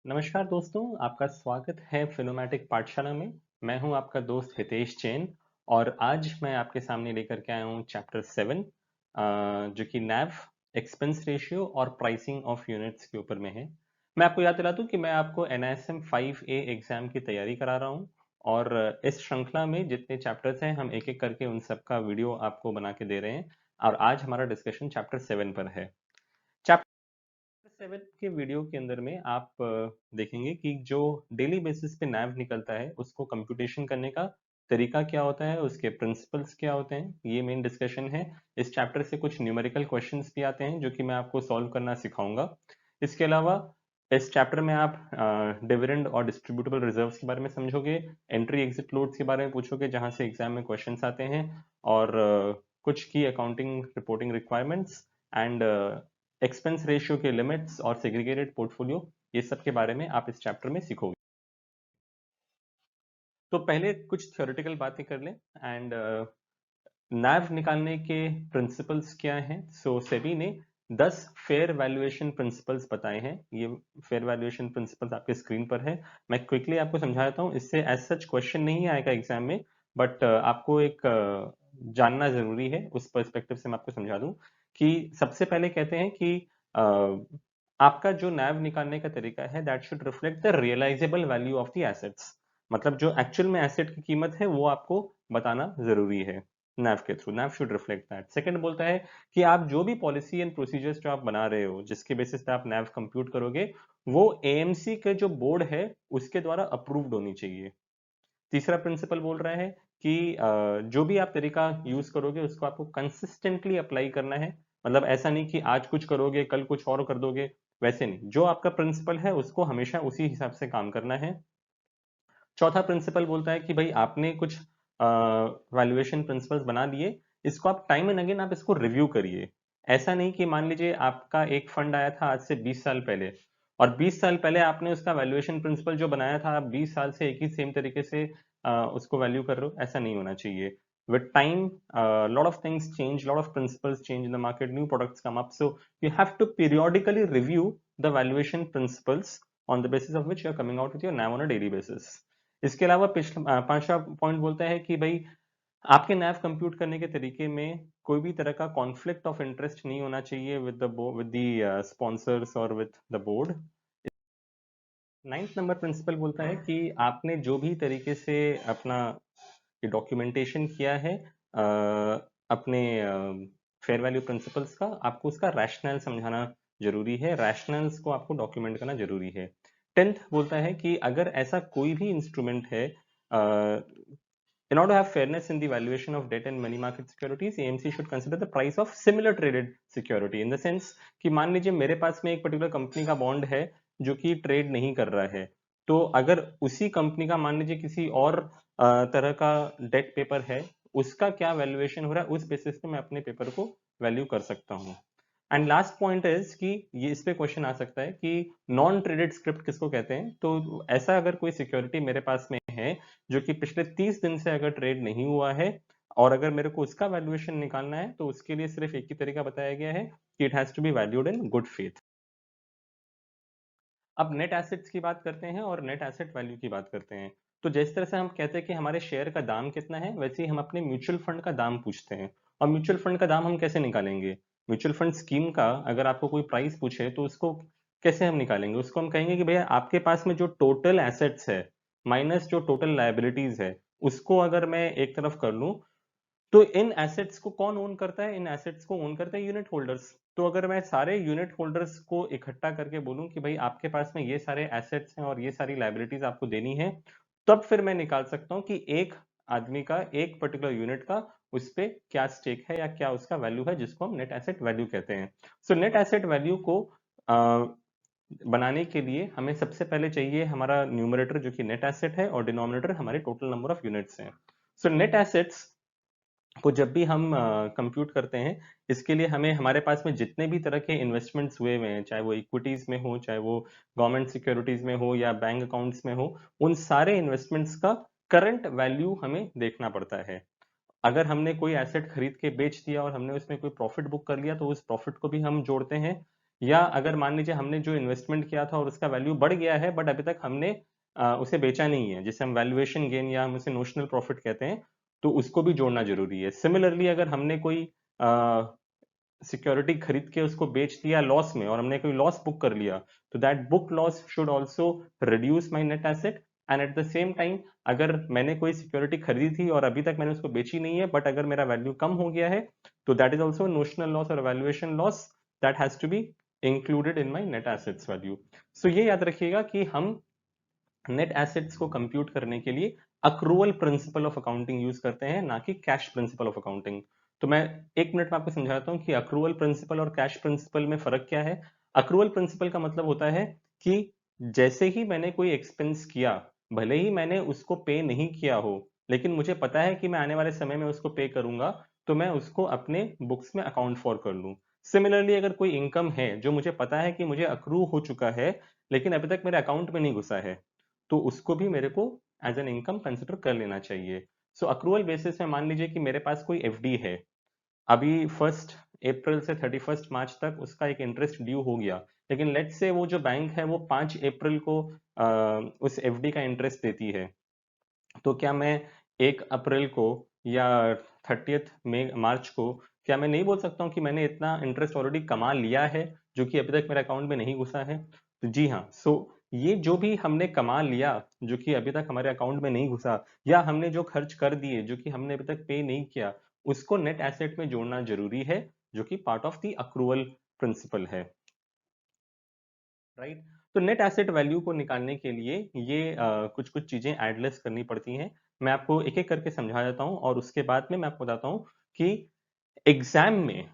नमस्कार दोस्तों, आपका स्वागत है फिनोमैटिक पाठशाला में। मैं हूं आपका दोस्त हितेश जैन और आज मैं आपके सामने लेकर के आया हूं चैप्टर 7 जो कि नैव एक्सपेंस रेशियो और प्राइसिंग ऑफ यूनिट्स के ऊपर में है। मैं आपको याद दिला दूं कि मैं आपको NISM 5A एग्जाम की तैयारी करा रहा हूं और इस श्रृंखला में जितने चैप्टर्स हैं हम एक एक करके उन सब का वीडियो आपको बना के दे रहे हैं और आज हमारा डिस्कशन चैप्टर 7 पर है। सेवन के वीडियो के अंदर में आप देखेंगे कि जो डेली बेसिस पे नैव निकलता है उसको कंप्यूटेशन करने का तरीका क्या होता है, उसके प्रिंसिपल्स क्या होते हैं, ये मेन डिस्कशन है। इस चैप्टर से कुछ न्यूमेरिकल क्वेश्चंस भी आते हैं जो कि मैं आपको सॉल्व करना सिखाऊंगा। इसके अलावा इस चैप्टर में आप डिविडेंड और डिस्ट्रीब्यूटेबल रिजर्व्स के बारे में समझोगे, एंट्री एग्जिट लोड्स के बारे में पूछोगे जहां से एग्जाम में क्वेश्चंस आते हैं और कुछ की accounting reporting requirements and expense ratio के लिमिट्स और सेग्रीगेटेड पोर्टफोलियो, ये सब के बारे में आप इस चैप्टर में सीखोगे। तो पहले कुछ थ्योरेटिकल बातें कर लें एंड नैव निकालने के प्रिंसिपल्स क्या हैं। सो सेबी ने 10 फेयर वैल्यूएशन प्रिंसिपल्स बताए हैं। ये फेयर वैल्यूएशन प्रिंसिपल्स आपके स्क्रीन पर है। मैं क्विकली आपको समझा देता हूँ, इससे एज सच क्वेश्चन नहीं आएगा एग्जाम में, बट आपको एक जानना जरूरी है। उस पर्सपेक्टिव से मैं आपको समझा दूं कि सबसे पहले कहते हैं कि आपका जो नैव निकालने का तरीका है that should reflect the realisable value of the assets. मतलब जो एक्चुअल में एसेट की कीमत है वो आपको बताना जरूरी है नैव के through. Naive should reflect that. Second बोलता है कि आप जो भी पॉलिसी एंड प्रोसीजर्स जो आप बना रहे हो जिसके बेसिस पे आप नैव कंप्यूट करोगे वो एएमसी के जो बोर्ड है उसके द्वारा अप्रूव्ड होनी चाहिए। तीसरा प्रिंसिपल बोल रहा है कि जो भी आप तरीका यूज करोगे उसको आपको कंसिस्टेंटली अप्लाई करना है। मतलब ऐसा नहीं कि आज कुछ करोगे कल कुछ और कर दोगे, वैसे नहीं। जो आपका प्रिंसिपल है उसको हमेशा उसी हिसाब से काम करना है। चौथा प्रिंसिपल बोलता है कि भाई आपने कुछ वैल्यूएशन प्रिंसिपल्स बना लिए, इसको आप टाइम एंड अगेन आप इसको रिव्यू करिए। ऐसा नहीं कि मान लीजिए आपका एक फंड आया था आज से 20 साल पहले और 20 साल पहले आपने उसका वैल्यूएशन प्रिंसिपल जो बनाया था आप 20 साल से एक ही सेम तरीके से उसको वैल्यू कर रहे हो, ऐसा नहीं होना चाहिए। With time, lot of things change, lot of principles change in the market, new products come up, so you have to periodically review the valuation principles on the basis of which you are coming out with your NAV on a daily basis. इसके अलावा पिछला पांचवा point बोलता है कि भाई आपके नैव compute करने के तरीके में कोई भी तरह का कॉन्फ्लिक्ट ऑफ इंटरेस्ट नहीं होना चाहिए विद द स्पॉन्सर्स और with the board. Ninth number principal बोलता है कि आपने जो भी तरीके से अपना ये डॉक्यूमेंटेशन किया है अपने फेयर वैल्यू प्रिंसिपल्स का, आपको उसका रैशनल समझाना जरूरी है। रैशनल्स को आपको डॉक्यूमेंट करना जरूरी है। टेंथ बोलता है कि अगर ऐसा कोई भी इंस्ट्रूमेंट है in order to have fairness in the valuation of debt and money market securities, AMC should consider the price of similar traded security in the sense कि मान लीजिए मेरे पास में एक पर्टिकुलर कंपनी का बॉन्ड है जो कि ट्रेड नहीं कर रहा है, तो अगर उसी कंपनी का मान लीजिए किसी और तरह का डेट पेपर है, उसका क्या वैल्यूएशन हो रहा है उस बेसिस पे मैं अपने पेपर को वैल्यू कर सकता हूँ। एंड लास्ट पॉइंट इज कि ये इस पे क्वेश्चन आ सकता है कि नॉन ट्रेडेड स्क्रिप्ट किसको कहते हैं। तो ऐसा अगर कोई सिक्योरिटी मेरे पास में है जो कि पिछले 30 दिन से अगर ट्रेड नहीं हुआ है और अगर मेरे को उसका वैल्यूएशन निकालना है तो उसके लिए सिर्फ एक ही तरीका बताया गया है कि it has to be valued in good faith. अब नेट एसेट्स की बात करते हैं और नेट एसेट वैल्यू की बात करते हैं। तो जिस तरह से हम कहते हैं कि हमारे शेयर का दाम कितना है, वैसे ही हम अपने म्यूचुअल फंड का दाम पूछते हैं। और म्यूचुअल फंड का दाम हम कैसे निकालेंगे? म्यूचुअल फंड स्कीम का अगर आपको कोई प्राइस पूछे तो उसको कैसे हम निकालेंगे? उसको हम कहेंगे कि भैया आपके पास में जो टोटल एसेट्स है माइनस जो टोटल लायबिलिटीज है उसको अगर मैं एक तरफ कर लूं तो इन एसेट्स को कौन ओन करता है? इन एसेट्स को ओन करते हैं यूनिट होल्डर्स। तो अगर मैं सारे यूनिट होल्डर्स को इकट्ठा करके बोलूं कि भाई आपके पास में ये सारे एसेट्स हैं और ये सारी लाइबिलिटीज आपको देनी है, तब फिर मैं निकाल सकता हूं कि एक आदमी का एक पर्टिकुलर यूनिट का उस पे क्या स्टेक है या क्या उसका वैल्यू है, जिसको हम नेट एसेट वैल्यू कहते हैं। सो नेट एसेट वैल्यू को बनाने के लिए हमें सबसे पहले चाहिए हमारा न्यूमरेटर जो कि नेट एसेट है और डिनोमिनेटर हमारे टोटल नंबर ऑफ यूनिट्स हैं। सो नेट एसेट्स को जब भी हम कंप्यूट करते हैं, इसके लिए हमें हमारे पास में जितने भी तरह के इन्वेस्टमेंट्स हुए हुए हैं, चाहे वो इक्विटीज में हो, चाहे वो गवर्नमेंट सिक्योरिटीज में हो या बैंक अकाउंट्स में हो, उन सारे इन्वेस्टमेंट्स का करंट वैल्यू हमें देखना पड़ता है। अगर हमने कोई एसेट खरीद के बेच दिया और हमने उसमें कोई प्रॉफिट बुक कर लिया तो उस प्रॉफिट को भी हम जोड़ते हैं, या अगर मान लीजिए हमने जो इन्वेस्टमेंट किया था और उसका वैल्यू बढ़ गया है बट अभी तक हमने उसे बेचा नहीं है, जिसे हम वैल्यूएशन गेन या हम उसे नोशनल प्रॉफिट कहते हैं, तो उसको भी जोड़ना जरूरी है। सिमिलरली अगर हमने कोई सिक्योरिटी खरीद के उसको बेच दिया लॉस में और हमने कोई लॉस बुक कर लिया, तो that book loss should also reduce my net asset. And at the same time अगर मैंने कोई सिक्योरिटी खरीदी थी और अभी तक मैंने उसको बेची नहीं है बट अगर मेरा वैल्यू कम हो गया है, तो that is also notional loss और valuation loss that has to be included in my net assets value. So ये याद रखिएगा कि हम नेट एसेट्स को कंप्यूट करने के लिए accrual principle of accounting use करते हैं, ना कि कैश प्रिंसिपल ऑफ अकाउंटिंग। तो मैं 1 मिनट में आपको समझाता हूं कि अक्रूवल प्रिंसिपल और कैश प्रिंसिपल में फर्क क्या है। अक्रूवल प्रिंसिपल का मतलब होता है कि जैसे ही मैंने कोई एक्सपेंस किया, भले ही मैंने उसको पे नहीं किया हो, लेकिन मुझे पता है कि मैं आने वाले समय में उसको पे करूंगा, तो मैं उसको अपने बुक्स में अकाउंट फॉर कर लूं। सिमिलरली अगर कोई इनकम है जो मुझे पता है कि मुझे अक्रू हो चुका है लेकिन अभी तक मेरे अकाउंट में नहीं घुसा है, तो उसको भी मेरे को एज एन इनकम कंसिडर कर लेना चाहिए। सो अक्रूवल बेसिस में मान लीजिए कि मेरे पास कोई एफडी है, अभी 1 अप्रैल से 31 मार्च तक उसका एक इंटरेस्ट ड्यू हो गया, लेकिन लेट्स से वो जो बैंक है वो 5 अप्रैल को उस एफडी का इंटरेस्ट देती है, तो क्या मैं 1 अप्रैल को या 30 मार्च को क्या मैं नहीं बोल सकता हूँ कि मैंने इतना इंटरेस्ट ऑलरेडी कमा लिया है जो कि अभी तक मेरे अकाउंट में नहीं घुसा है? तो जी हाँ, सो ये जो भी हमने कमा लिया जो कि अभी तक हमारे अकाउंट में नहीं घुसा, या हमने जो खर्च कर दिए जो कि हमने अभी तक पे नहीं किया, उसको नेट एसेट में जोड़ना जरूरी है, जो कि part of the accrual principal है। राइट। तो नेट एसेट वैल्यू को निकालने के लिए ये कुछ कुछ चीजें एडलेस करनी पड़ती हैं। मैं आपको एक एक करके समझा देता हूँ और उसके बाद में मैं आपको बताता हूँ कि एग्जाम में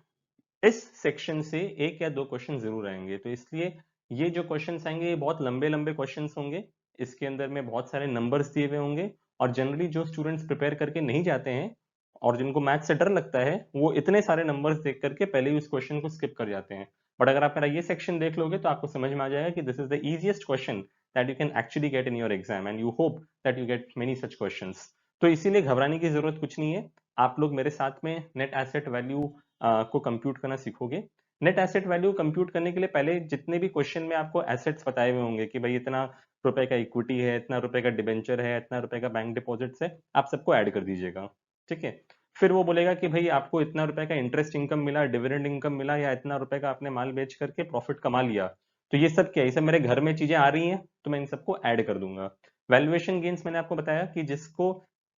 इस सेक्शन से 1 या 2 क्वेश्चन जरूर आएंगे, तो इसलिए ये जो क्वेश्चंस आएंगे ये बहुत लंबे लंबे क्वेश्चंस होंगे। इसके अंदर में बहुत सारे नंबर्स दिए हुए होंगे और जनरली जो स्टूडेंट्स प्रिपेयर करके नहीं जाते हैं और जिनको मैथ से डर लगता है, वो इतने सारे नंबर्स देख करके पहले ही उस क्वेश्चन को स्किप कर जाते हैं। बट अगर आप मेरा ये सेक्शन देख लोगे तो आपको समझ में आ जाएगा कि this is the easiest question that you can actually get in your exam and you hope that you get many such questions. तो इसीलिए घबराने की जरूरत कुछ नहीं है। आप लोग मेरे साथ में नेट एसेट वैल्यू को कंप्यूट करना सीखोगे। नेट एसेट वैल्यू कंप्यूट करने के लिए पहले जितने भी क्वेश्चन में आपको एसेट्स बताए हुए होंगे कि भाई इतना रुपए का इक्विटी है, इतना रुपए का डिबेंचर है, इतना रुपए का बैंक डिपॉजिट्स है, आप सबको ऐड कर दीजिएगा। ठीक है। फिर वो बोलेगा कि भाई आपको इतना रुपए का इंटरेस्ट इनकम मिला, डिविडेंड इनकम मिला, या इतना रुपए का आपने माल बेच करके प्रॉफिट कमा लिया, तो ये सब क्या है, ये सब मेरे घर में चीजें आ रही हैं तो मैं इन सबको ऐड कर दूंगा। वैल्यूएशन गेन्स मैंने आपको बताया कि जिसको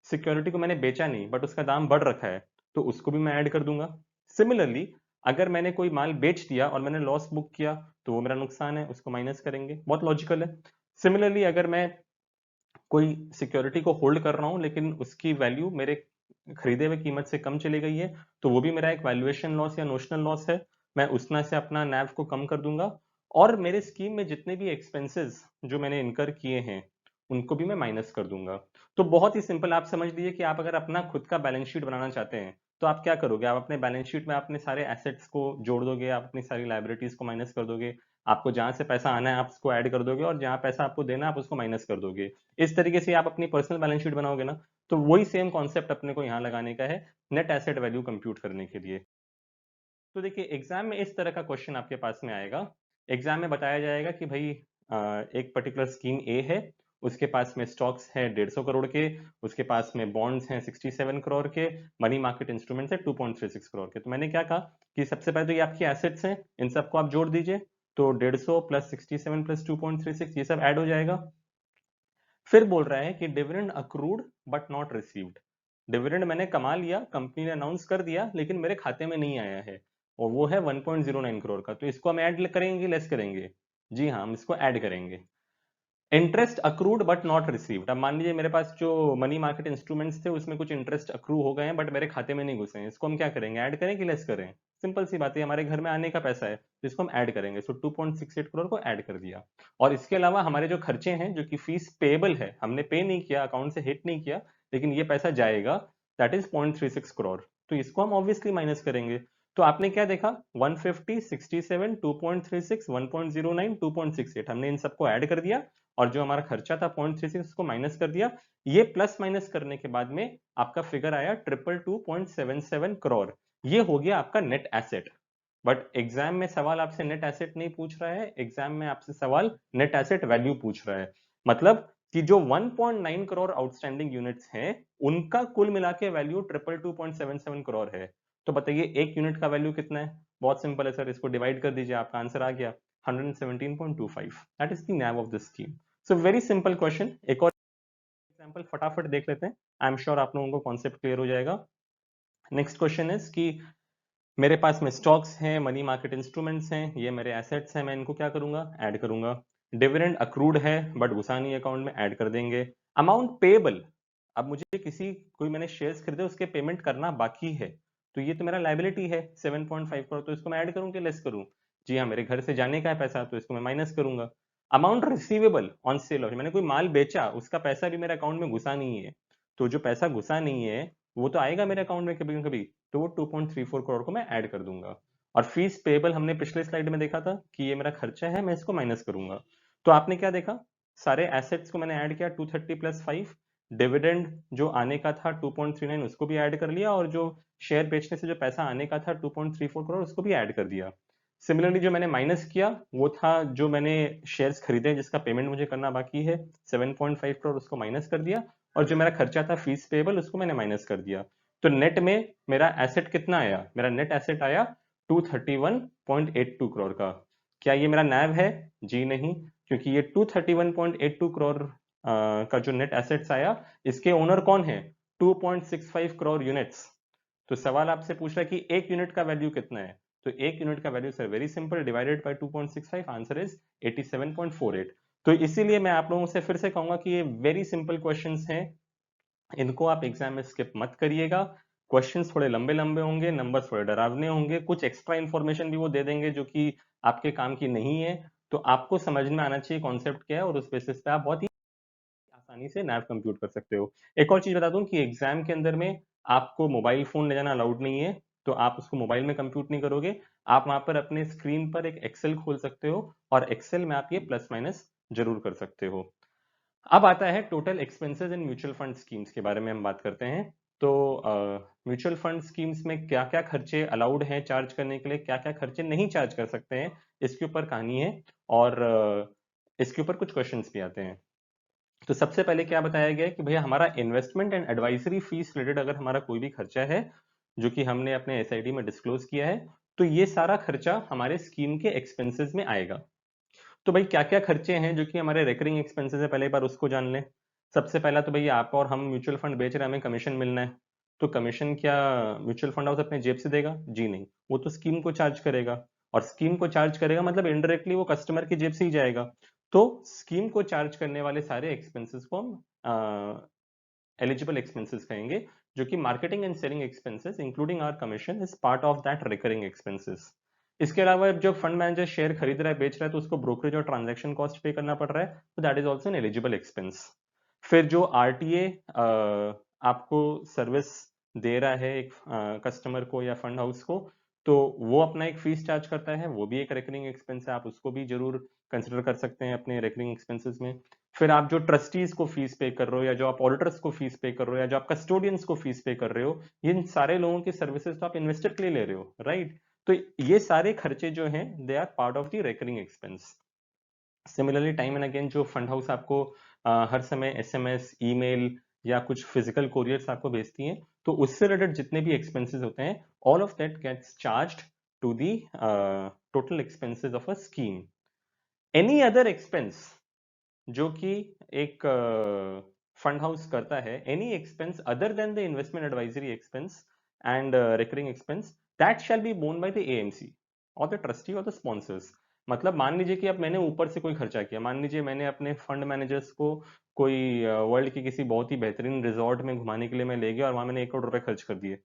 सिक्योरिटी को मैंने बेचा नहीं बट उसका दाम बढ़ रखा है, तो उसको भी मैं ऐड कर दूंगा। सिमिलरली अगर मैंने कोई माल बेच दिया और मैंने लॉस बुक किया, तो वो मेरा नुकसान है, उसको माइनस करेंगे, बहुत लॉजिकल है। सिमिलरली अगर मैं कोई सिक्योरिटी को होल्ड कर रहा हूं लेकिन उसकी वैल्यू मेरे खरीदे हुए कीमत से कम चली गई है, तो वो भी मेरा एक वैल्यूएशन लॉस या नोशनल लॉस है, मैं उसमें से अपना नैव को कम कर दूंगा। और मेरे स्कीम में जितने भी एक्सपेंसेस जो मैंने इनकर किए हैं उनको भी मैं माइनस कर दूंगा। तो बहुत ही सिंपल, आप समझ लीजिए कि आप अगर अपना खुद का बैलेंस शीट बनाना चाहते हैं तो आप क्या करोगे, आप अपने बैलेंस शीट में अपने सारे एसेट्स को जोड़ दोगे, आप अपनी सारी लाइबिलिटीज को माइनस कर दोगे, आपको जहां से पैसा आना है आप उसको ऐड कर दोगे और जहां पैसा आपको देना है आप उसको माइनस कर दोगे। इस तरीके से आप अपनी पर्सनल बैलेंस शीट बनाओगे ना, तो वही सेम कॉन्सेप्ट अपने को यहाँ लगाने का है नेट एसेट वैल्यू कंप्यूट करने के लिए। तो देखिए एग्जाम में इस तरह का क्वेश्चन आपके पास में आएगा। एग्जाम में बताया जाएगा कि भाई एक पर्टिकुलर स्कीम ए है, उसके पास में स्टॉक्स है 150 करोड़ के, उसके पास में बॉन्ड्स हैं 67 करोड़ के, मनी मार्केट इंस्ट्रूमेंट्स है 2.36 करोड़ के। तो मैंने क्या कहा कि सबसे पहले तो ये आपकी एसेट्स हैं, इन सबको आप जोड़ दीजिए, तो 150 प्लस 67 प्लस 2.36 ये सब ऐड हो जाएगा। फिर बोल रहा है कि dividend accrued but not received. Dividend मैंने कमा लिया, कंपनी ने अनाउंस कर दिया, लेकिन मेरे खाते में नहीं आया है, और वो है 1.09 करोड़ का, तो इसको हम ऐड करेंगे लेस करेंगे? जी हाँ, हम इसको ऐड करेंगे। Interest accrued but not received, अब मान लीजिए मेरे पास जो मनी मार्केट इंस्ट्रूमेंट्स थे उसमें कुछ इंटरेस्ट अक्रू हो गए हैं बट मेरे खाते में नहीं घुसे हैं, इसको हम क्या करेंगे, ऐड करें कि लेस करें? सिंपल सी बात है, हमारे घर में आने का पैसा है तो इसको हम ऐड करेंगे, सो 2.68 करोड़ को ऐड कर दिया। और इसके अलावा हमारे जो खर्चे हैं जो कि फीस पेएबल है, हमने पे नहीं किया, अकाउंट से हिट नहीं किया, लेकिन ये पैसा जाएगा, दैट इज 0.36 करोड़, तो इसको हम ऑब्वियसली माइनस करेंगे। तो आपने क्या देखा, 150, 67, 2.36, 1.09, 2.68, हमने इन सबको ऐड कर दिया और जो हमारा खर्चा था 0.36 उसको माइनस कर दिया। ये प्लस माइनस करने के बाद में आपका फिगर आया 222.77 करोड़। ये हो गया आपका नेट एसेट। बट एग्जाम में सवाल आपसे नेट एसेट नहीं पूछ रहा है, एग्जाम में आपसे सवाल नेट एसेट वैल्यू पूछ रहा है। मतलब कि जो 1.9 करोड़ आउटस्टैंडिंग यूनिट्स हैं उनका कुल मिला के वैल्यू 222.77 करोड़ है। तो बताइए एक यूनिट का वैल्यू कितना है? बहुत सिंपल है सर, इसको डिवाइड कर दीजिए, आपका आंसर आ गया 117.25। That is the naive of this scheme. So very simple question. एक और एग्जांपल फटाफट देख लेते हैं, आई एम श्योर आप लोगों को कॉन्सेप्ट क्लियर हो जाएगा। नेक्स्ट क्वेश्चन इज कि मेरे पास में स्टॉक्स हैं, मनी मार्केट इंस्ट्रूमेंट्स हैं, ये मेरे एसेट्स हैं, मैं इनको क्या करूंगा? ऐड करूंगा। डिविडेंड अक्रूड है बट घुसा नहीं अकाउंट में, ऐड कर देंगे। अमाउंट पेएबल, अब मुझे किसी कोई मैंने शेयर्स खरीदे उसके पेमेंट करना बाकी है, तो ये तो मेरा लाइबिलिटी है 7.5 करोड़, तो इसको मैं ऐड करूं कि लेस करूं? जी हाँ, मेरे घर से जाने का है पैसा, तो इसको मैं माइनस करूंगा। Amount receivable on sale of, मैंने कोई माल बेचा, उसका पैसा भी मेरे अकाउंट में घुसा नहीं है, तो जो पैसा घुसा नहीं है वो तो आएगा मेरे अकाउंट में कभी ना कभी, तो वो 2.34 करोड़ को मैं ऐड कर दूंगा। और फीस पेएबल हमने पिछले स्लाइड में देखा था कि ये मेरा खर्चा है, मैं इसको माइनस करूंगा। तो आपने क्या देखा, सारे एसेट्स को मैंने ऐड किया 230 प्लस 5, डिविडेंड जो आने का था 2.39 उसको भी ऐड कर लिया, और जो शेयर बेचने से जो पैसा आने का था 2.34 करोड़ उसको भी ऐड कर दिया। सिमिलरली जो मैंने माइनस किया वो था जो मैंने शेयर्स खरीदे जिसका पेमेंट मुझे करना बाकी है 7.5 करोड़, उसको माइनस कर दिया। और जो मेरा खर्चा था फीस पेएबल उसको मैंने माइनस कर दिया। तो नेट में मेरा एसेट कितना आया? मेरा नेट एसेट आया 231.82 करोड़ का। क्या ये मेरा नैव है? जी नहीं, क्योंकि ये 231.82 करोड़ का जो नेट एसेट्स आया, इसके ओनर कौन है? 2.65 करोड़ यूनिट्स। तो सवाल आपसे पूछ रहा है कि एक यूनिट का वैल्यू कितना है, तो एक यूनिट का value sir very simple, divided by 2.65, answer is 87.48। तो इसीलिए मैं आप लोगों से फिर से कहूंगा कि ये वेरी सिंपल क्वेश्चंस हैं, इनको आप एग्जाम में स्किप मत करिएगा। क्वेश्चंस थोड़े लंबे लंबे होंगे, नंबर्स थोड़े डरावने होंगे, कुछ एक्स्ट्रा इंफॉर्मेशन भी वो दे देंगे जो कि आपके काम की नहीं है। तो आपको समझ में आना चाहिए कॉन्सेप्ट क्या है, और उस बेसिस पे आप बहुत ही आसानी से नैव कंप्यूट कर सकते हो। एक और चीज बता दूं कि एग्जाम के अंदर में आपको मोबाइल फोन ले जाना अलाउड नहीं है, तो आप उसको मोबाइल में कंप्यूट नहीं करोगे। आप वहां पर अपने स्क्रीन पर एक एक्सेल खोल सकते हो, और एक्सेल में आप ये प्लस माइनस जरूर कर सकते हो। अब आता है total expenses in mutual fund schemes के बारे में हम बात करते हैं। तो म्यूचुअल फंड स्कीम्स में क्या क्या खर्चे अलाउड हैं चार्ज करने के लिए, क्या क्या खर्चे नहीं चार्ज कर सकते हैं, इसके ऊपर कहानी है, और इसके ऊपर कुछ क्वेश्चंस भी आते हैं। तो सबसे पहले क्या बताया गया है कि भैया हमारा investment and advisory fees related अगर हमारा कोई भी खर्चा है जो कि हमने अपने एसआईडी में डिस्क्लोज किया है, तो ये सारा खर्चा हमारे स्कीम के एक्सपेंसेस में आएगा। तो भाई क्या क्या खर्चे हैं जो कि हमारे रेकरिंग एक्सपेंसेस है, पहले एक बार उसको जान लें। सबसे पहला तो भैया आप और हम म्यूचुअल फंड बेच रहे हैं, हमें कमीशन मिलना है, तो कमीशन क्या म्यूचुअल फंड हाउस अपने जेब से देगा? जी नहीं, वो तो स्कीम को चार्ज करेगा, और स्कीम को चार्ज करेगा मतलब इनडायरेक्टली वो कस्टमर की जेब से ही जाएगा। तो स्कीम को चार्ज करने वाले सारे एक्सपेंसेस को हम एलिजिबल एक्सपेंसेस कहेंगे, जो कि marketing and selling expenses including our commission is part of that recurring expenses. इसके अलावा जो फंड मैनेजर शेयर खरीद रहा है बेच रहा है, तो उसको ब्रोकरेज और ट्रांजैक्शन कॉस्ट पे करना पड़ रहा है, तो that is also an eligible expense. फिर जो आरटीए आपको सर्विस दे रहा है एक कस्टमर को या फंड हाउस को, तो वो अपना एक फीस चार्ज करता है, वो भी एक रेकरिंग एक्सपेंस है, आप उसको भी जरूर कंसिडर कर सकते हैं अपने रेकरिंग एक्सपेंसेस में। फिर आप जो ट्रस्टीज को फीस पे कर रहे हो, या जो आप ऑडिटर्स को फीस पे कर रहे हो, या जो आप कस्टोडियंस को फीस पे कर रहे हो, इन सारे लोगों की सर्विसेज तो आप इन्वेस्टर के लिए ले रहे हो, राइट? तो ये सारे खर्चे जो हैं they are part of the recurring expense. Similarly time and again जो फंड हाउस आपको हर समय एसएमएस, ईमेल या कुछ फिजिकल कोरियर्स आपको भेजती हैं, तो उससे रिलेटेड जितने भी एक्सपेंसेस होते हैं, all of that gets charged to the total expenses of a scheme. Any other expense जो कि एक फंड हाउस करता है, any expense other than the investment advisory expense and recurring expense, that shall be borne by the AMC और the trustee और the sponsors. मतलब मान लीजिए कि अब मैंने ऊपर से कोई खर्चा किया, मान लीजिए मैंने अपने फंड मैनेजर्स को कोई वर्ल्ड की किसी बहुत ही बेहतरीन रिजॉर्ट में घुमाने के लिए मैं ले गया, और वहां मैंने 1 करोड़ रुपए खर्च कर दिए,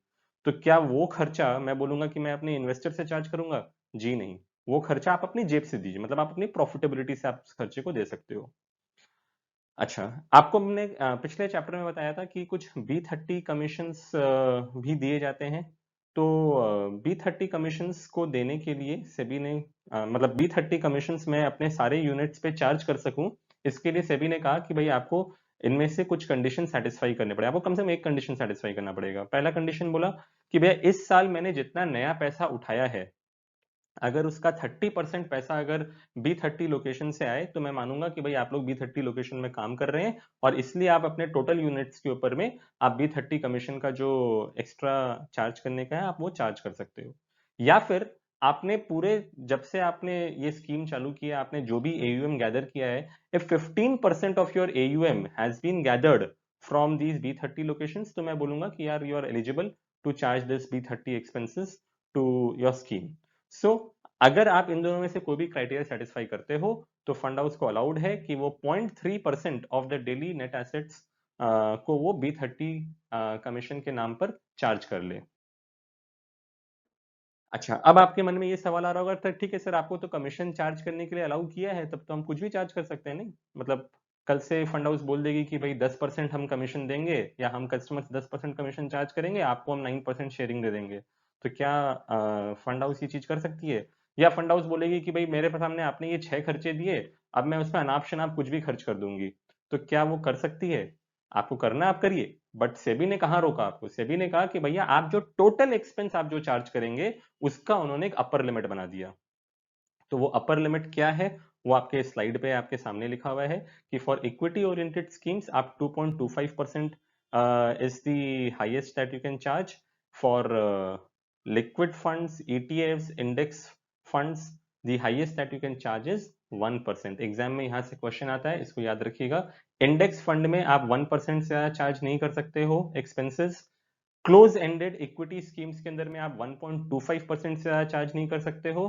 तो क्या वो खर्चा मैं बोलूंगा कि मैं अपने इन्वेस्टर से चार्ज करूंगा? जी नहीं, वो खर्चा आप अपनी जेब से दीजिए, मतलब आप अपनी प्रॉफिटेबिलिटी से आप उस खर्चे को दे सकते हो। अच्छा, आपको हमने पिछले चैप्टर में बताया था कि कुछ B30 कमीशंस भी दिए जाते हैं। तो B30 कमीशंस को देने के लिए सेबी ने मतलब B30 कमीशंस मैं अपने सारे यूनिट्स पे चार्ज कर सकूं, इसके लिए सेबी ने कहा कि भाई आपको इनमें से कुछ कंडीशन सेटिस्फाई करने पड़े, आपको कम से कम एक कंडीशन सेटिस्फाई करना पड़ेगा। पहला कंडीशन बोला कि भैया इस साल मैंने जितना नया पैसा उठाया है अगर उसका 30% पैसा अगर B30 लोकेशन से आए तो मैं मानूंगा कि भाई आप लोग B30 लोकेशन में काम कर रहे हैं और इसलिए आप अपने टोटल यूनिट्स के ऊपर में आप B30 कमीशन का जो एक्स्ट्रा चार्ज करने का है आप वो चार्ज कर सकते हो। या फिर आपने पूरे जब से आपने ये स्कीम चालू किया आपने जो भी AUM गैदर किया है, if 15% of your AUM has been gathered from these B30 locations तो मैं बोलूंगा कि यार you are eligible to charge this B30 expenses to your scheme. So अगर आप इन दोनों में से कोई भी क्राइटेरिया सेटिस्फाई करते हो तो फंड हाउस को अलाउड है कि वो 0.3% of the daily net assets को वो B30 कमीशन के नाम पर चार्ज कर ले। अच्छा, अब आपके मन में ये सवाल आ रहा होगा, तो ठीक है सर, आपको तो कमीशन चार्ज करने के लिए अलाउ किया है, तब तो हम कुछ भी चार्ज कर सकते हैं नहीं? मतलब कल से फंड हाउस बोल देगी कि भाई 10% हम कमीशन देंगे या हम कस्टमर से 10% कमीशन चार्ज करेंगे, आपको हम 9% शेयरिंग दे देंगे। तो क्या फंड हाउस ये चीज कर सकती है? या फंड हाउस बोलेगी कि भाई मेरे सामने आपने ये 6 खर्चे दिए, अब मैं उसमें अनाप शनाप कुछ भी खर्च कर दूंगी। तो क्या वो कर सकती है? आपको करना आप करिए, बट सेबी ने कहाँ रोका आपको? सेबी ने कहा कि भैया आप जो टोटल एक्सपेंस आप जो चार्ज करेंगे उसका उन्होंने एक अपर लिमिट बना दिया। तो वो अपर लिमिट क्या है वो आपके स्लाइड पे आपके सामने लिखा हुआ है कि फॉर इक्विटी ओरिएंटेड स्कीम्स आप 2.25% is the highest that you can charge. For liquid funds, ETFs, index funds, the highest that you can charge is 1%। Exam में यहां से क्वेश्चन आता है, इसको याद रखिएगा। इंडेक्स फंड में आप 1% से ज्यादा चार्ज नहीं कर सकते हो expenses. Close ended equity schemes के अंदर में आप 1.25% से ज्यादा चार्ज नहीं कर सकते हो।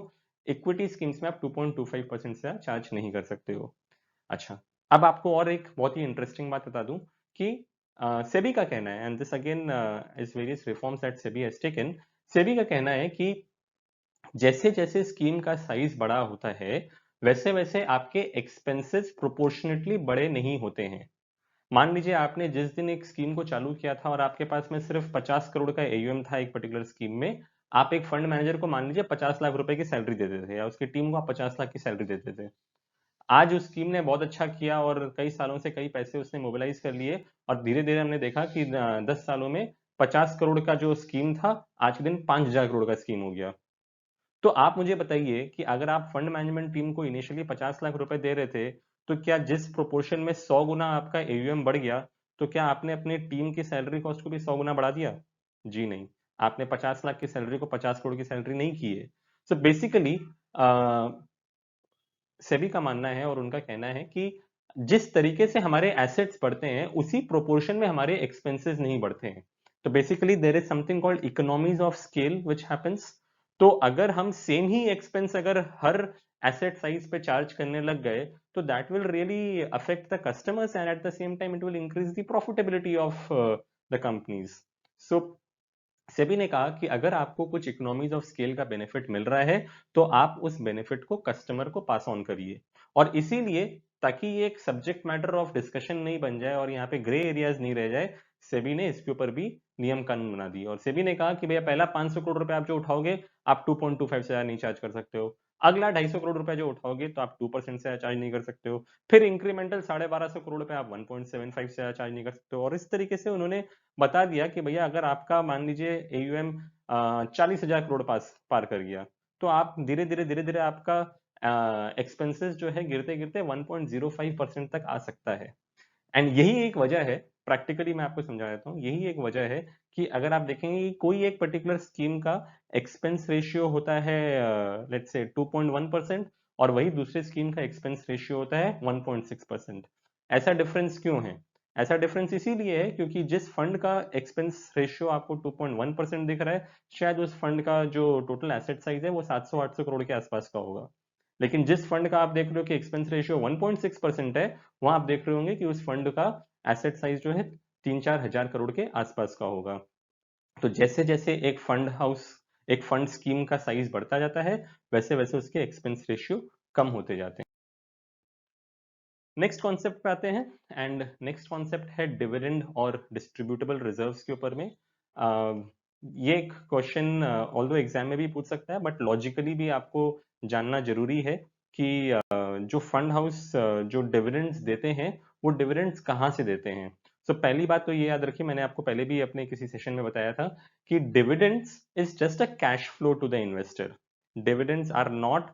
इक्विटी स्कीम्स में आप 2.25% से ज्यादा चार्ज नहीं कर सकते हो। अच्छा, अब आपको और एक बहुत ही इंटरेस्टिंग बात बता दूं कि सेबी का कहना है, and this again is various reforms that SEBI has taken. SEBI का कहना है कि जैसे जैसे स्कीम का साइज बड़ा होता है वैसे वैसे आपके एक्सपेंसेस प्रोपोर्शनेटली बड़े नहीं होते हैं। मान लीजिए आपने जिस दिन एक स्कीम को चालू किया था और आपके पास में सिर्फ 50 करोड़ का AUM था एक पर्टिकुलर स्कीम में, आप एक फंड मैनेजर को मान लीजिए 50 लाख रुपए की सैलरी देते थे या उसकी टीम को आप 50 लाख की सैलरी देते थे। आज उस स्कीम ने बहुत अच्छा किया और कई सालों से कई पैसे उसने मोबिलाइज कर लिए और धीरे धीरे हमने देखा कि 10 सालों में 50 करोड़ का जो स्कीम था आज के दिन 5,000 करोड़ का स्कीम हो गया। तो आप मुझे बताइए कि अगर आप फंड मैनेजमेंट टीम को इनिशियली 50 लाख रुपए दे रहे थे तो क्या जिस प्रोपोर्शन में 100 गुना आपका AUM बढ़ गया तो क्या आपने अपनी टीम की सैलरी कॉस्ट को भी 100 गुना बढ़ा दिया? जी नहीं। आपने 50 लाख की सैलरी को 50 करोड़ की सैलरी नहीं की है। सो बेसिकली सेबी का मानना है और उनका कहना है कि जिस तरीके से हमारे एसेट्स बढ़ते हैं उसी प्रोपोर्शन में हमारे एक्सपेंसेस नहीं बढ़ते हैं। तो basically there is something called economies of scale which happens. तो अगर हम सेम ही एक्सपेंस अगर हर एसेट साइज पे चार्ज करने लग गए तो that will really affect the customers and at the same time it will increase the profitability of the companies. So SEBI ने कहा कि अगर आपको कुछ इकोनॉमीज ऑफ स्केल का बेनिफिट मिल रहा है तो आप उस बेनिफिट को कस्टमर को पास ऑन करिए। और इसीलिए ताकि ये एक सब्जेक्ट मैटर ऑफ डिस्कशन नहीं बन जाए और यहाँ पे ग्रे एरियाज नहीं रह जाए, सेबी ने इसके ऊपर भी नियम कानून बना दिए और सेबी ने कहा कि भैया पहला 500 करोड़ रुपए आप जो उठाओगे आप 2.25 से ज्यादा नहीं चार्ज कर सकते हो। अगला 250 करोड़ रुपए जो उठाओगे तो आप 2% से चार्ज नहीं कर सकते हो। फिर इंक्रीमेंटल 1250 करोड़ रुपए आप 1.75 से चार्ज नहीं कर सकते हो। और इस तरीके से उन्होंने बता दिया कि भैया अगर आपका मान लीजिए AUM 40,000 करोड़ पास पार कर गया तो आप धीरे धीरे आपका एक्सपेंसेस जो है गिरते गिरते 1.05% तक आ सकता है। एंड यही एक वजह है, प्रैक्टिकली मैं आपको समझा देता हूँ, यही एक वजह है कि अगर आप देखेंगे कि कोई एक पर्टिकुलर स्कीम का एक्सपेंस रेशियो होता है लेट्स से 2.1% और वही दूसरे स्कीम का एक्सपेंस रेशियो होता है 1.6%। ऐसा डिफरेंस क्यों है? ऐसा डिफरेंस इसीलिए है क्योंकि जिस फंड का एक्सपेंस रेशियो आपको 2.1% दिख रहा है शायद उस फंड का जो टोटल एसेट साइज है वो 700-800 करोड़ के आसपास का होगा। लेकिन जिस फंड का आप देख रहे हो कि एक्सपेंस रेशियो 1.6% है वहां आप देख रहे होंगे कि उस फंड का एसेट साइज जो है 3-4 हजार करोड़ के आसपास का होगा। तो जैसे जैसे एक फंड स्कीम का साइज बढ़ता जाता है वैसे वैसे उसके एक्सपेंस रेशियो कम होते जाते हैं। नेक्स्ट कॉन्सेप्ट पे आते हैं एंड नेक्स्ट कॉन्सेप्ट है डिविडेंड और डिस्ट्रीब्यूटेबल रिजर्व्स के ऊपर में। ये एक क्वेश्चन ऑल्दो एग्जाम में भी पूछ सकता है बट लॉजिकली भी आपको जानना जरूरी है कि जो फंड हाउस जो डिविडेंड्स देते हैं वो डिविडेंड्स कहाँ से देते हैं। सो पहली बात तो ये याद रखिए, मैंने आपको पहले भी अपने किसी सेशन में बताया था कि dividends is just a cash flow to the investor. Dividends are not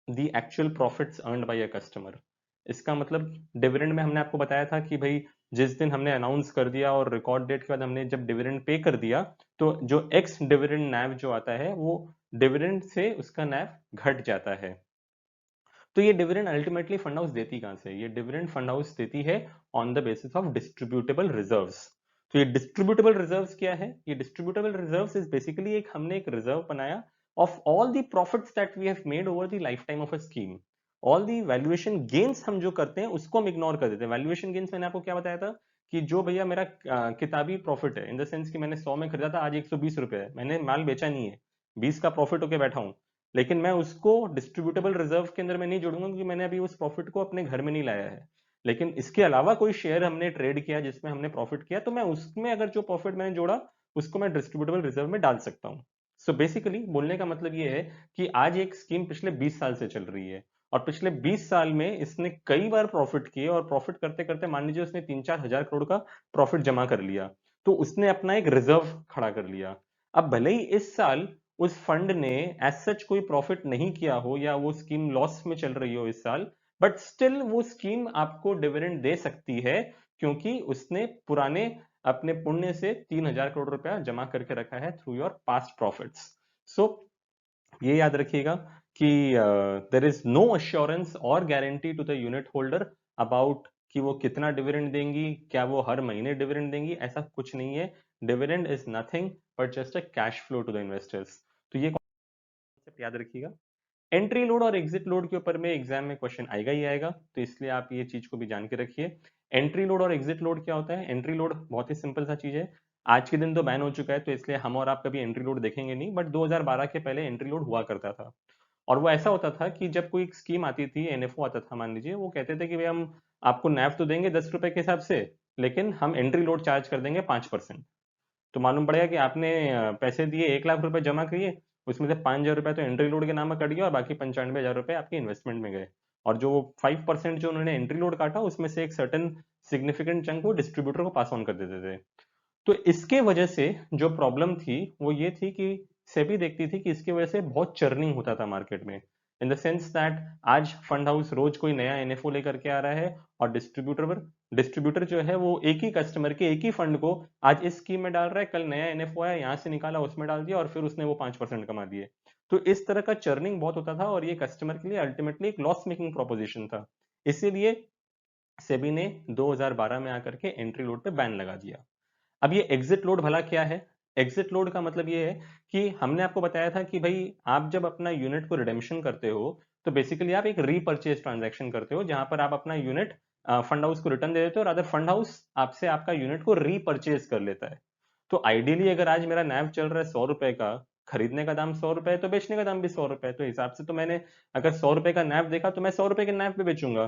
the actual profits earned by a customer. इसका मतलब डिविडेंड में हमने आपको बताया था कि भाई जिस दिन हमने अनाउंस कर दिया और रिकॉर्ड डेट के बाद हमने जब डिविडेंड पे कर दिया, तो जो एक्स डिविडेंड नैव जो आता है वो डिविडेंड से उसका नैव घट जाता है। तो ये डिविडेंड अल्टीमेटली फंड हाउस देती कहां से? ये डिविडेंड फंड हाउस देती है on the basis of distributable reserves. तो ये डिस्ट्रीब्यूटेबल रिजर्व्स क्या है? ये डिस्ट्रीब्यूटेबल रिजर्व्स इज बेसिकली एक हमने एक रिजर्व बनाया of all the profits that we have made over the lifetime of a scheme. All the valuation gains हम जो करते हैं उसको हम इग्नोर कर देते हैं। वैल्यूएशन गेन्स मैंने आपको क्या बताया था कि जो भैया मेरा किताबी प्रॉफिट है, इन द सेंस कि मैंने 100 में खरीदा था, आज 120 रुपए है, मैंने माल बेचा नहीं है, 20 का प्रॉफिट होके बैठा हूं, लेकिन मैं उसको डिस्ट्रीब्यूटेबल रिजर्व के अंदर में नहीं जोड़ूंगा क्योंकि मैंने अभी उस प्रॉफिट को अपने घर में नहीं लाया है। लेकिन इसके अलावा कोई शेयर हमने ट्रेड किया जिसमें हमने प्रॉफिट किया, तो मैं उसमें अगर जो प्रॉफिट मैंने जोड़ा उसको मैं डिस्ट्रीब्यूटेबल रिजर्व में डाल सकता हूँ। सो बेसिकली बोलने का मतलब ये है कि आज एक स्कीम पिछले 20 साल से चल रही है और पिछले 20 साल में इसने कई बार प्रॉफिट किए और प्रॉफिट करते करते मान लीजिए उसने 3-4 हजार करोड़ का प्रॉफिट जमा कर लिया, तो उसने अपना एक रिजर्व खड़ा कर लिया। अब भले ही इस साल उस फंड ने एज सच कोई प्रॉफिट नहीं किया हो या वो स्कीम लॉस में चल रही हो इस साल, बट स्टिल वो स्कीम आपको डिविडेंड दे सकती है क्योंकि उसने पुराने अपने पुण्य से 3,000 करोड़ रुपया जमा करके रखा है through your past profits. So ये याद रखिएगा कि देर इज नो अश्योरेंस और guarantee to the unit holder about कि वो कितना डिविडेंड देंगी, क्या वो हर महीने डिविडेंड देंगी, ऐसा कुछ नहीं है। Dividend is nothing but just a cash flow to the investors. तो ये कॉन्सेप्ट याद रखिएगा। एंट्री लोड और एग्जिट लोड के ऊपर में एग्जाम में क्वेश्चन आएगा ही आएगा, तो इसलिए आप ये चीज को भी जान के रखिए। एंट्री लोड और एग्जिट लोड क्या होता है? एंट्री लोड बहुत ही सिंपल सा चीज है। आज के दिन तो बैन हो चुका है तो इसलिए हम और आप कभी एंट्री लोड देखेंगे नहीं, बट 2012 के पहले एंट्री लोड हुआ करता था। और वो ऐसा होता था कि जब कोई स्कीम आती थी, एनएफओ आता था मान लीजिए, वो कहते थे कि भाई हम आपको नैव तो देंगे 10 रुपए के हिसाब से, लेकिन हम एंट्री लोड चार्ज कर देंगे 5%। तो मालूम पड़ेगा कि आपने पैसे दिए 1 लाख रुपए जमा किए, उसमें से 5,000 रुपए तो एंट्री लोड के नाम में कट गया और बाकी 95,000 रुपए आपके इन्वेस्टमेंट में गए। और जो 5% जो उन्होंने एंट्री लोड काटा उसमें से एक सर्टन सिग्निफिकेंट चंक वो डिस्ट्रीब्यूटर को पास ऑन कर देते थे। तो इसके वजह से जो प्रॉब्लम थी वो ये थी कि सेबी देखती थी कि इसकी वजह से बहुत चर्निंग होता था मार्केट में, इन द सेंस दैट आज फंड हाउस रोज कोई नया एनएफओ लेकर के आ रहा है और डिस्ट्रीब्यूटर जो है वो एक ही कस्टमर के एक ही फंड को आज इस स्कीम में डाल रहा है, कल नया एनएफओ आया यहाँ से निकाला उसमें डाल दिया और फिर उसने वो 5% कमा दिए। तो इस तरह का चर्निंग बहुत होता था और ये कस्टमर के लिए अल्टीमेटली एक लॉस मेकिंग प्रोपोजिशन था। इसीलिए सेबी ने 2012 में आकर के एंट्री लोड पे बैन लगा दिया। अब ये एग्जिट लोड भला क्या है? एग्जिट लोड का मतलब ये है कि हमने आपको बताया था कि भाई आप जब अपना यूनिट को रिडेम्पशन करते हो तो बेसिकली आप एक रीपर्चेज ट्रांजैक्शन करते हो जहां पर आप अपना यूनिट फंड हाउस को रिटर्न दे देते हो और अदर फंड हाउस आपसे आपका यूनिट को रीपर्चेज कर लेता है। तो आइडियली अगर आज मेरा नैव चल रहा है 100 रुपए का, खरीदने का दाम 100 रुपए है तो बेचने का दाम भी 100 रुपए है, तो हिसाब से तो मैंने अगर 100 रुपए का नैव देखा तो मैं 100 रुपए के नैव पे बेचूंगा।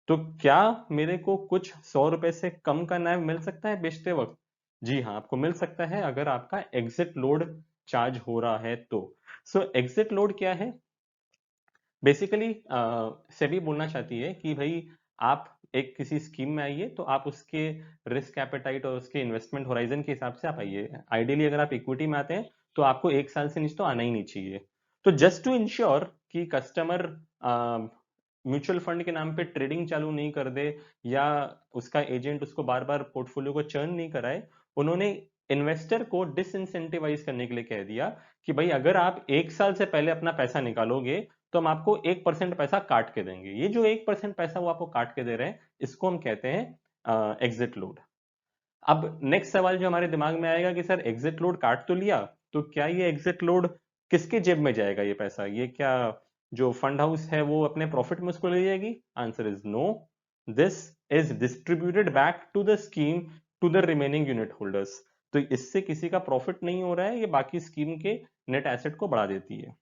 तो क्या मेरे को कुछ 100 रुपए से कम का नैव मिल सकता है बेचते वक्त? जी हाँ, आपको मिल सकता है अगर आपका एग्जिट लोड चार्ज हो रहा है तो। सो एग्जिट लोड क्या है? बेसिकली सेबी बोलना चाहती है कि भाई आप एक किसी स्कीम में आइए तो आप उसके रिस्क एपेटाइट और उसके इन्वेस्टमेंट होराइजन के हिसाब से आप आइए। आइडियली अगर आप इक्विटी में आते हैं तो आपको 1 साल से नीचे तो आना ही नहीं चाहिए। तो जस्ट टू इंश्योर कि कस्टमर म्यूचुअल फंड के नाम पे ट्रेडिंग चालू नहीं कर दे या उसका एजेंट उसको बार बार पोर्टफोलियो को चर्न नहीं कराए, उन्होंने इन्वेस्टर को डिसइंसेंटिवाइज करने के लिए कह दिया कि भाई अगर आप 1 साल से पहले अपना पैसा निकालोगे तो हम आपको 1% पैसा काट के देंगे। ये जो 1% पैसा वो आपको काट के दे रहे हैं इसको हम कहते हैं एग्जिट लोड। अब नेक्स्ट सवाल जो हमारे दिमाग में आएगा कि सर एग्जिट लोड काट तो लिया, तो क्या ये एग्जिट लोड किसके जेब में जाएगा? ये पैसा ये क्या जो फंड हाउस है वो अपने प्रॉफिट में उसको ले जाएगी? Answer is no. This is distributed back to the scheme to the remaining unit holders. तो इससे किसी का प्रॉफिट नहीं हो रहा है, ये बाकी स्कीम के नेट एसेट को बढ़ा देती है।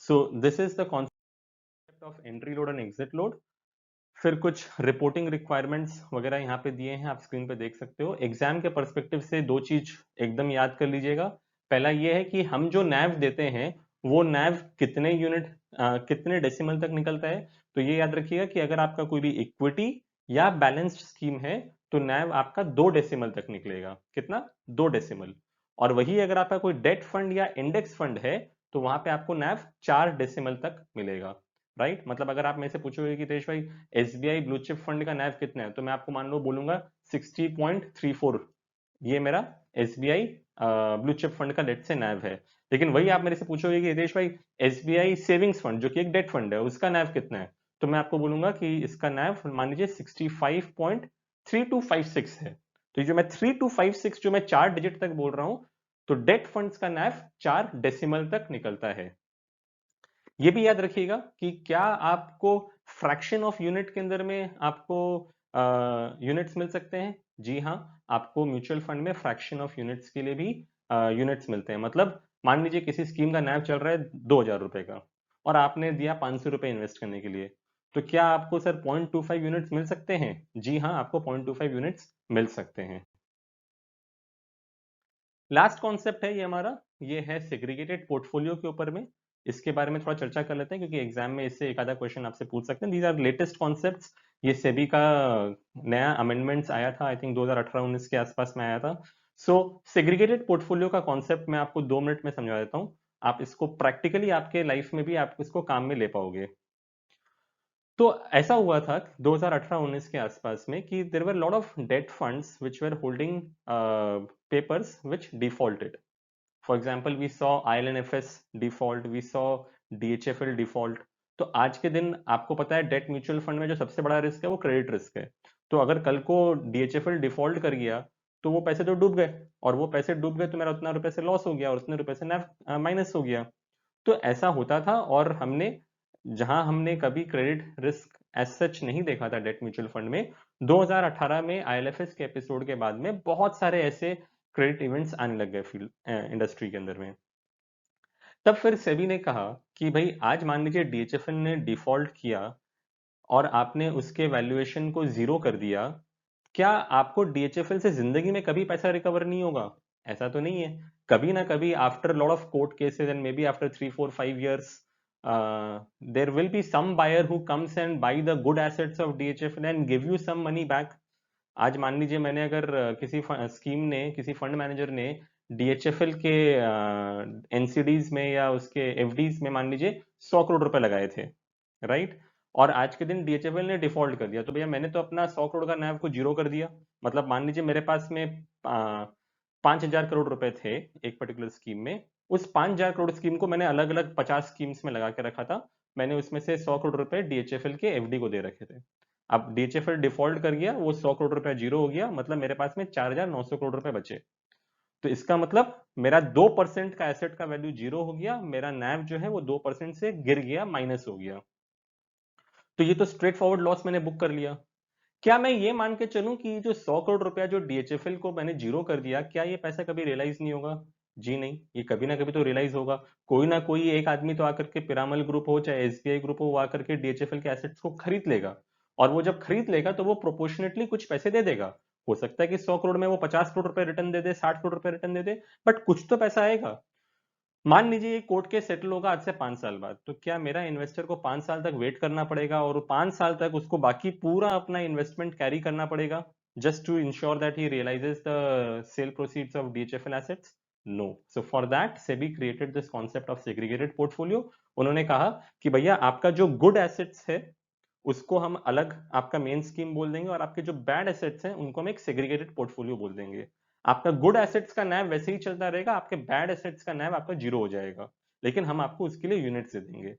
So this is the concept of entry load and exit load. फिर कुछ रिपोर्टिंग रिक्वायरमेंट्स वगैरह यहाँ पे दिए हैं, आप स्क्रीन पे देख सकते हो। एग्जाम के पर्सपेक्टिव से दो चीज एकदम याद कर लीजिएगा। पहला ये है कि हम जो नैव देते हैं वो नैव कितने यूनिट कितने डेसिमल तक निकलता है। तो ये याद रखिएगा कि अगर आपका कोई भी इक्विटी या बैलेंस्ड स्कीम है तो नैव आपका 2 डेसिमल तक निकलेगा। कितना? 2 डेसिमल। और वही अगर आपका कोई डेट फंड या इंडेक्स फंड है तो वहां पे आपको NAV 4 डेसिमल तक मिलेगा, राइट। मतलब अगर आप मेरे से पूछोगे कि तेज भाई SBI ब्लू चिप फंड का NAV कितना है, तो मैं आपको मान लो बोलूंगा 60.34, ये मेरा SBI ब्लू चिप फंड का लेट से NAV है। लेकिन वही आप मेरे से पूछोगे कि हितेश भाई SBI सेविंग्स फंड जो कि एक डेट फंड है उसका NAV कितना है, तो मैं आपको बोलूंगा कि इसका NAV मान लीजिए 65.3256 है। तो जो मैं 3256 जो मैं 4 डिजिट तक बोल रहा हूं, तो डेट फंड्स का NAV 4 डेसिमल तक निकलता है। ये भी याद रखिएगा कि क्या आपको फ्रैक्शन ऑफ यूनिट के अंदर में आपको यूनिट्स मिल सकते हैं? जी हाँ, आपको म्यूचुअल फंड में फ्रैक्शन ऑफ यूनिट्स के लिए भी यूनिट्स मिलते हैं। मतलब मान लीजिए किसी स्कीम का NAV चल रहा है 2000 रुपए का और आपने दिया 500 रुपए इन्वेस्ट करने के लिए, तो क्या आपको सर 0.25 यूनिट्स मिल सकते हैं? जी हाँ, आपको 0.25 यूनिट्स मिल सकते हैं। लास्ट कॉन्सेप्ट है ये हमारा, ये है सेग्रीगेटेड पोर्टफोलियो के ऊपर में। इसके बारे में थोड़ा चर्चा कर लेते हैं क्योंकि एग्जाम में इससे एक आधा क्वेश्चन आपसे पूछ सकते हैं। These are latest concepts. ये सेबी का नया अमेंडमेंट्स आया था, आई थिंक 2018-19 के आसपास में आया था। सो सेग्रीगेटेड पोर्टफोलियो का कॉन्सेप्ट मैं आपको 2 मिनट में समझा देता हूँ, आप इसको प्रैक्टिकली आपके लाइफ में भी आप इसको काम में ले पाओगे। तो ऐसा हुआ था 2018-19 के आसपास में कि there were lot of debt funds which were holding papers which defaulted. For example, we saw ILNFS default, we saw DHFL default. तो आज के दिन आपको पता है डेट म्यूचुअल फंड में जो सबसे बड़ा रिस्क है वो क्रेडिट रिस्क है। तो अगर कल को DHFL डिफॉल्ट कर गया तो वो पैसे तो डूब गए, और वो पैसे डूब गए तो मेरा उतना रुपए से लॉस हो गया और उतने रुपए से माइनस हो गया। तो ऐसा होता था, और हमने जहां हमने कभी क्रेडिट रिस्क एज सच नहीं देखा था डेट म्यूचुअल फंड में, 2018 में ILFS के एपिसोड के बाद में बहुत सारे ऐसे क्रेडिट इवेंट्स आने लग गए फील्ड इंडस्ट्री के अंदर में। तब फिर सेबी ने कहा कि भाई आज मान लीजिए DHFL ने डिफॉल्ट किया और आपने उसके वैल्यूएशन को जीरो कर दिया, क्या आपको DHFL से जिंदगी में कभी पैसा रिकवर नहीं होगा? ऐसा तो नहीं है। कभी ना कभी after lot of court cases and may be after 3 4 5 years there will be some buyer who comes and buy the good assets of DHFL and give you some money back. आज मान लीजिए मैंने अगर किसी स्कीम ने, किसी fund manager ने DHFL के NCDs में या उसके FDs में मान लीजिए 100 करोड़ रुपए लगाए थे, राइट, और आज के दिन DHFL ने डिफॉल्ट कर दिया, तो भैया मैंने तो अपना 100 करोड़ का NAV को जीरो कर दिया। मतलब मान लीजिए मेरे पास में 5,000 करोड़ रुपए थे एक पर्टिकुलर स्कीम में, उस 5,000 करोड़ स्कीम को मैंने अलग अलग 50 स्कीम्स में लगा के रखा था, मैंने उसमें से 100 करोड़ रुपए DHFL के FD को दे रखे थे। अब DHFL डिफॉल्ट कर गया, वो 100 करोड़ रुपए जीरो हो गया, मतलब मेरे पास में 4,900 करोड़ रुपए बचे। तो इसका मतलब मेरा 2% का एसेट का वैल्यू जीरो हो गया, मेरा NAV जो है वो 2% से गिर गया, माइनस हो गया। तो ये तो स्ट्रेट फॉरवर्ड लॉस मैंने बुक कर लिया। क्या मैं ये मान के चलूं कि जो 100 करोड़ रुपया जो DHFL को मैंने जीरो कर दिया, क्या ये पैसा कभी रियलाइज नहीं होगा? जी नहीं, ये कभी ना कभी तो रियलाइज होगा। कोई ना कोई एक आदमी तो आकर के, पिरामल ग्रुप हो चाहे SBI ग्रुप हो, वो आकर के DHFL के एसेट्स को खरीद लेगा, और वो जब खरीद लेगा तो वो प्रोपोर्शनेटली कुछ पैसे दे देगा। हो सकता है कि 100 करोड़ में वो 50 करोड़ रुपए रिटर्न दे दे, 60 करोड़ रुपए रिटर्न दे दे, बट कुछ तो पैसा आएगा। मान लीजिए ये कोर्ट केस सेटल होगा आज से 5 साल बाद, तो क्या मेरा इन्वेस्टर को 5 साल तक वेट करना पड़ेगा और 5 साल तक उसको बाकी पूरा अपना इन्वेस्टमेंट कैरी करना पड़ेगा just to ensure that he realizes the sale proceeds of DHFL assets? No. So for that, SEBI created this concept of segregated portfolio. उन्होंने कहा कि भैया आपका जो गुड एसेट्स है उसको हम अलग आपका मेन स्कीम बोल देंगे, और आपके जो बैड एसेट्स हैं उनको हम एक सेग्रीगेटेड पोर्टफोलियो बोल देंगे। आपका गुड एसेट्स का NAV वैसे ही चलता रहेगा, आपके बैड एसेट्स का NAV आपका जीरो हो जाएगा, लेकिन हम आपको उसके लिए यूनिट्स दे देंगे।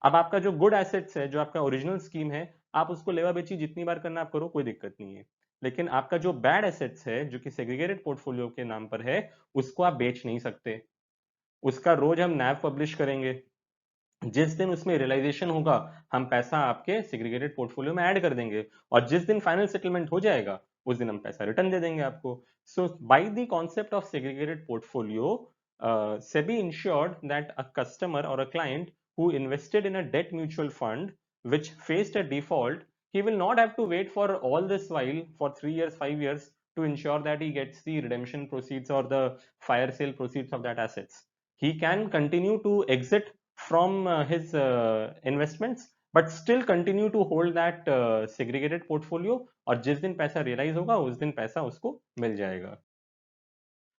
अब आपका जो गुड एसेट्स है, जो आपका ओरिजिनल स्कीम है, आप उसको लेवा बेची जितनी बार करना आप करो, कोई दिक्कत नहीं है। लेकिन आपका जो बैड एसेट्स है, जो कि सेग्रीगेटेड पोर्टफोलियो के नाम पर है, उसको आप बेच नहीं सकते। उसका रोज हम NAV पब्लिश करेंगे, जिस दिन उसमें रियलाइजेशन होगा हम पैसा आपके सेग्रीगेटेड पोर्टफोलियो में ऐड कर देंगे, और जिस दिन फाइनल सेटलमेंट हो जाएगा उस दिन हम पैसा रिटर्न दे देंगे आपको। So by the concept of segregated portfolio, SEBI ensured that a customer or a client who invested in a debt mutual fund which faced a default, he will not have to wait for all this while for 3 years 5 years to ensure that he gets the redemption proceeds or the fire sale proceeds of that assets. He can continue to exit from his investments but still continue to hold that segregated portfolio, और जिस दिन पैसा realise होगा उस दिन पैसा उसको मिल जाएगा।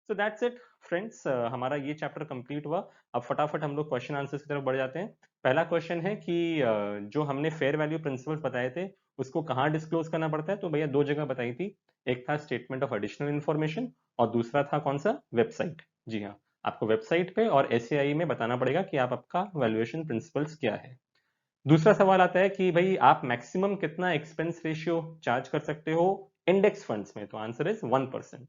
सो दैट्स इट फ्रेंड्स, हमारा ये चैप्टर कंप्लीट हुआ। अब फटाफट हम लोग क्वेश्चन आंसर्स की तरफ बढ़ जाते हैं। पहला क्वेश्चन है कि जो हमने फेयर वैल्यू प्रिंसिपल्स बताए थे उसको कहाँ डिस्क्लोज करना पड़ता है। तो भैया दो जगह बताई थी, एक था स्टेटमेंट ऑफ एडिशनल इन्फॉर्मेशन और दूसरा था कौन सा, वेबसाइट। जी हाँ, आपको वेबसाइट पे और एसएआई में बताना पड़ेगा कि आप आपका वैल्यूएशन प्रिंसिपल्स क्या है। दूसरा सवाल आता है कि भाई आप मैक्सिमम कितना एक्सपेंस रेशियो चार्ज कर सकते हो इंडेक्स फंड्स में, तो आंसर इज 1%।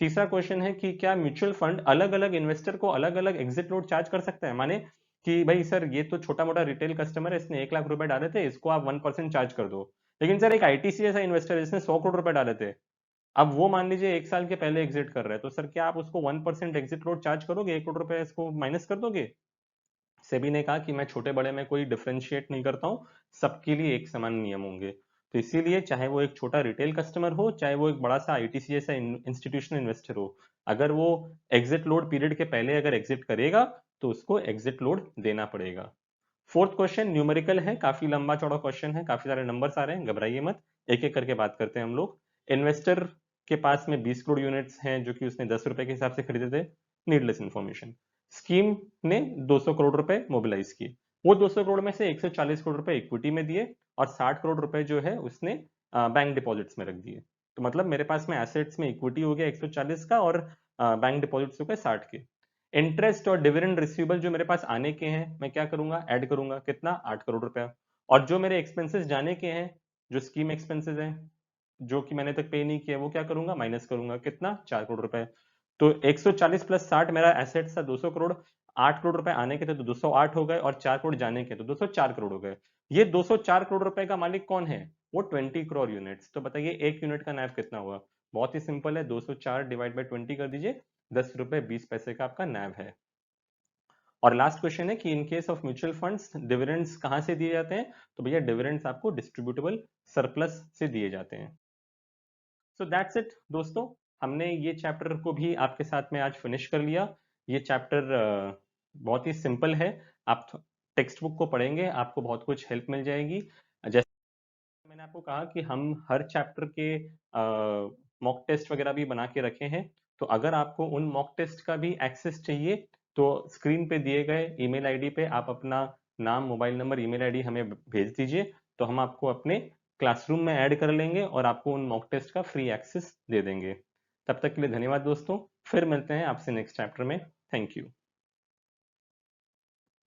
तीसरा क्वेश्चन है कि क्या म्यूचुअल फंड अलग अलग इन्वेस्टर को अलग अलग एग्जिट लोड चार्ज कर सकता है, माने कि भाई सर ये तो छोटा मोटा रिटेल कस्टमर है, इसने 1 लाख रुपए डाले थे, इसको आप 1% चार्ज कर दो। लेकिन सर एक आईटीसी जैसा इन्वेस्टर है जिसने 100 करोड़ रुपए डाले थे, अब वो मान लीजिए 1 साल के पहले एग्जिट कर रहा है, तो सर क्या आप उसको 1% एग्जिट लोड चार्ज करोगे, 1 करोड़ रुपए इसको माइनस कर दोगे। सेबी ने कहा कि मैं छोटे बड़े में कोई डिफरेंशिएट नहीं करता हूं, सबके लिए एक समान नियम होंगे। तो इसीलिए चाहे वो एक छोटा रिटेल कस्टमर हो, चाहे वो एक बड़ा सा आईटीसी जैसा इंस्टीट्यूशनल इन्वेस्टर हो, अगर वो एग्जिट लोड पीरियड के पहले अगर एग्जिट करेगा तो उसको एग्जिट लोड देना पड़ेगा। फोर्थ क्वेश्चन न्यूमेरिकल है, काफी लंबा चौड़ा क्वेश्चन है, काफी सारे नंबर्स आ रहे हैं, घबराइए मत, एक एक करके बात करते हैं हम लोग। इन्वेस्टर के पास में 20 करोड़ यूनिट्स हैं जो कि उसने 10 रुपए के हिसाब से खरीदे थे, नीडलेस इंफॉर्मेशन। स्कीम ने 200 करोड़ रुपए मोबिलाइज किए, वो 200 करोड़ में से 140 करोड़ रुपए इक्विटी में दिए और 60 करोड़ रुपए जो है उसने बैंक डिपॉजिट्स में रख दिए। तो मतलब मेरे पास में एसेट्स में इक्विटी हो गया 140 का और बैंक डिपॉजिट्स हो गए 60 के। इंटरेस्ट और डिविडेंड रिसीवेबल जो मेरे पास आने के हैं मैं क्या करूंगा, ऐड करूंगा, कितना, 8 करोड़ रुपया। और जो मेरे एक्सपेंसेस जाने के हैं, जो स्कीम एक्सपेंसेस हैं जो कि मैंने तक पे नहीं किया, वो क्या करूंगा, माइनस करूंगा, कितना, 4 करोड़ रुपए। तो 140 प्लस 60 मेरा एसेट्स था 200 करोड़, 8 करोड़ रुपए आने के थे तो 208 हो गए और 4 करोड़ जाने के तो 204 करोड़ हो गए। ये 204 करोड़ रुपए का मालिक कौन है, वो 20 करोड़ यूनिट्स। तो बताइए एक यूनिट का नैव कितना हुआ, बहुत ही सिंपल है, 204 डिवाइड बाई 20 कर दीजिए, 10 रुपए 20 पैसे का आपका नैव है। और लास्ट क्वेश्चन है कि in case of mutual funds dividends कहां से दिए जाते हैं, तो भैया डिविडेंड्स आपको डिस्ट्रीब्यूटेबल सरप्लस से दिए जाते हैं। सो दैट्स इट दोस्तों, हमने ये चैप्टर को भी आपके साथ में आज फिनिश कर लिया। ये चैप्टर बहुत ही सिंपल है, आप टेक्स्ट बुक को पढ़ेंगे आपको बहुत कुछ हेल्प मिल जाएगी। जैसे मैंने आपको कहा कि हम हर चैप्टर के मॉक टेस्ट वगैरह भी बना के रखे हैं, तो अगर आपको उन मॉक टेस्ट का भी एक्सेस चाहिए तो स्क्रीन पे दिए गए ईमेल आईडी पे आप अपना नाम, मोबाइल नंबर, ईमेल आईडी हमें भेज दीजिए, तो हम आपको अपने क्लासरूम में ऐड कर लेंगे और आपको उन मॉक टेस्ट का फ्री एक्सेस दे देंगे। तब तक के लिए धन्यवाद दोस्तों, फिर मिलते हैं आपसे नेक्स्ट चैप्टर में। Thank you.